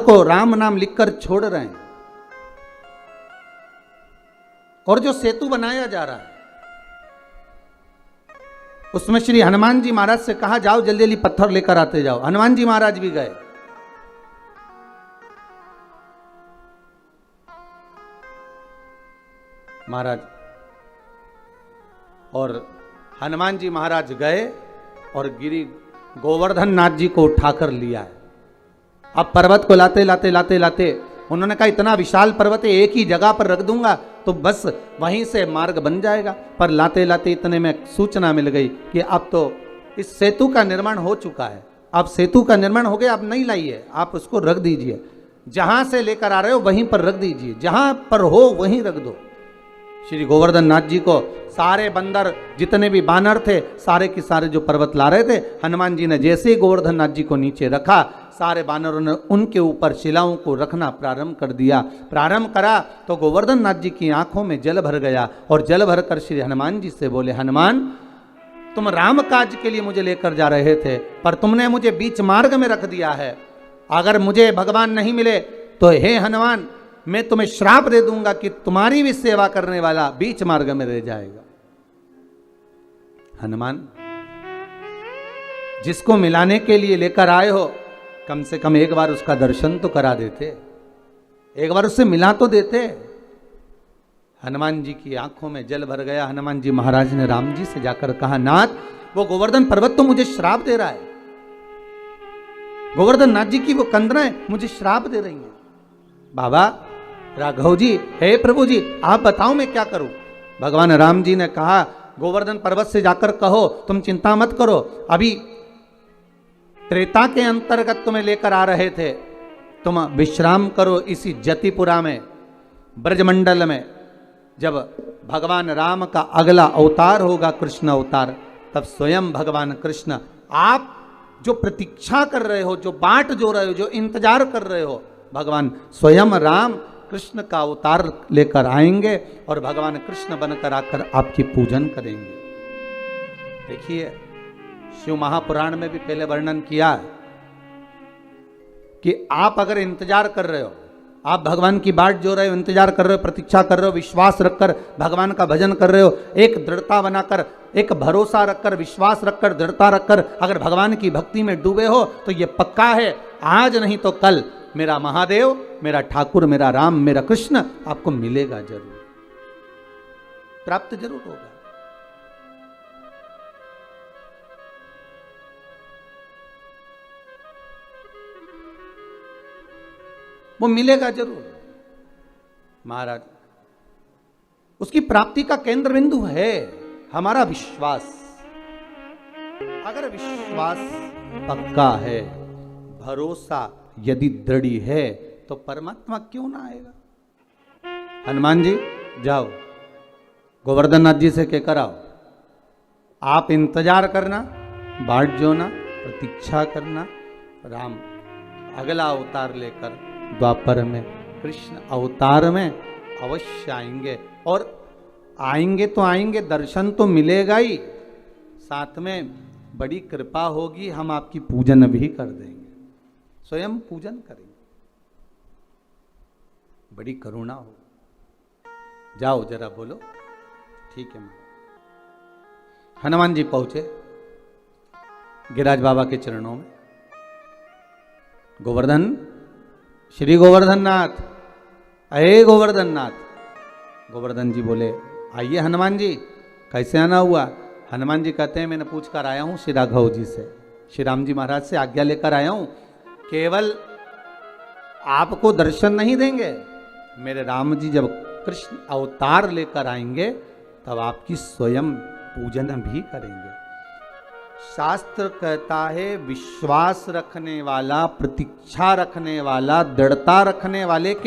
को राम नाम लिखकर छोड़ रहे हैं, और जो सेतु बनाया जा रहा है उसमें श्री हनुमान जी महाराज से कहा जाओ जल्दी जल्दी पत्थर लेकर आते जाओ। हनुमान जी महाराज भी गए। महाराज और हनुमान जी महाराज गए और गिरी गोवर्धन नाथ जी को उठाकर लिया है। अब पर्वत को लाते लाते लाते लाते उन्होंने कहा इतना विशाल पर्वत है, एक ही जगह पर रख दूंगा तो बस वहीं से मार्ग बन जाएगा। पर लाते लाते इतने में सूचना मिल गई कि अब तो इस सेतु का निर्माण हो चुका है, अब सेतु का निर्माण हो गया, अब नहीं लाइए, आप उसको रख दीजिए, जहां से लेकर आ रहे हो वहीं पर रख दीजिए, जहां पर हो वहीं रख दो। श्री गोवर्धन नाथ जी को सारे बंदर जितने भी बानर थे सारे के सारे जो पर्वत ला रहे थे, हनुमान जी ने जैसे ही गोवर्धन नाथ जी को नीचे रखा, सारे बानरों ने उनके ऊपर शिलाओं को रखना प्रारंभ कर दिया। प्रारंभ करा तो गोवर्धन नाथ जी की आंखों में जल भर गया और जल भर कर श्री हनुमान जी से बोले, हनुमान तुम राम काज के लिए मुझे लेकर जा रहे थे, पर तुमने मुझे बीच मार्ग में रख दिया है। अगर मुझे भगवान नहीं मिले तो हे हनुमान मैं तुम्हें श्राप दे दूंगा कि तुम्हारी भी सेवा करने वाला बीच मार्ग में रह जाएगा। हनुमान जिसको मिलाने के लिए लेकर आए हो कम से कम एक बार उसका दर्शन तो करा देते, एक बार उससे मिला तो देते। हनुमान जी की आंखों में जल भर गया। हनुमान जी महाराज ने राम जी से जाकर कहा, नाथ वो गोवर्धन पर्वत तो मुझे श्राप दे रहा है, गोवर्धन नाथ जी की वो कंदराएं मुझे श्राप दे रही हैं। बाबा राघव जी, हे प्रभु जी आप बताओ मैं क्या करूं। भगवान राम जी ने कहा, गोवर्धन पर्वत से जाकर कहो तुम चिंता मत करो, अभी त्रेता के अंतर्गत तुम्हें लेकर आ रहे थे, तुम विश्राम करो इसी जतिपुरा में, ब्रजमंडल में। जब भगवान राम का अगला अवतार होगा कृष्ण अवतार, तब स्वयं भगवान कृष्ण, आप जो प्रतीक्षा कर रहे हो, जो बाट जो रहे हो, जो इंतजार कर रहे हो, भगवान स्वयं राम कृष्ण का अवतार लेकर आएंगे और भगवान कृष्ण बनकर आकर आपकी पूजन करेंगे। देखिए शिव महापुराण में भी पहले वर्णन किया कि आप अगर इंतजार कर रहे हो, आप भगवान की बाट जो रहे हो, इंतजार कर रहे हो, प्रतीक्षा कर रहे हो, विश्वास रखकर भगवान का भजन कर रहे हो, एक दृढ़ता बनाकर, एक भरोसा रखकर, विश्वास रखकर, दृढ़ता रखकर अगर भगवान की भक्ति में डूबे हो तो ये पक्का है आज नहीं तो कल मेरा महादेव, मेरा ठाकुर, मेरा राम, मेरा कृष्ण आपको मिलेगा जरूर, प्राप्त जरूर होगा। वो मिलेगा जरूर महाराज। उसकी प्राप्ति का केंद्र बिंदु है हमारा विश्वास। अगर विश्वास पक्का है, भरोसा यदि दृढ़ है तो परमात्मा क्यों ना आएगा। हनुमान जी जाओ गोवर्धन नाथ जी से कहकर आओ, आप इंतजार करना, बाट जोना, प्रतीक्षा करना, राम अगला अवतार लेकर द्वापर में, कृष्ण अवतार में अवश्य आएंगे। और आएंगे तो आएंगे, दर्शन तो मिलेगा ही, साथ में बड़ी कृपा होगी, हम आपकी पूजन भी कर देंगे, स्वयं पूजन करेंगे, बड़ी करुणा हो। जाओ जरा बोलो, ठीक है। हनुमान जी पहुंचे गिरिराज बाबा के चरणों में, गोवर्धन, श्री गोवर्धन नाथ, अये गोवर्धन नाथ। गोवर्धन जी बोले, आइए हनुमान जी, कैसे आना हुआ। हनुमान जी कहते हैं, मैंने पूछ कर आया हूं श्री राघव जी से, श्री राम जी महाराज से आज्ञा लेकर आया हूं, केवल आपको दर्शन नहीं देंगे, मेरे राम जी जब कृष्ण अवतार लेकर आएंगे तब आपकी स्वयं पूजन भी करेंगे। शास्त्र कहता है विश्वास रखने वाला, प्रतीक्षा रखने वाला, दृढ़ता रखने वाले के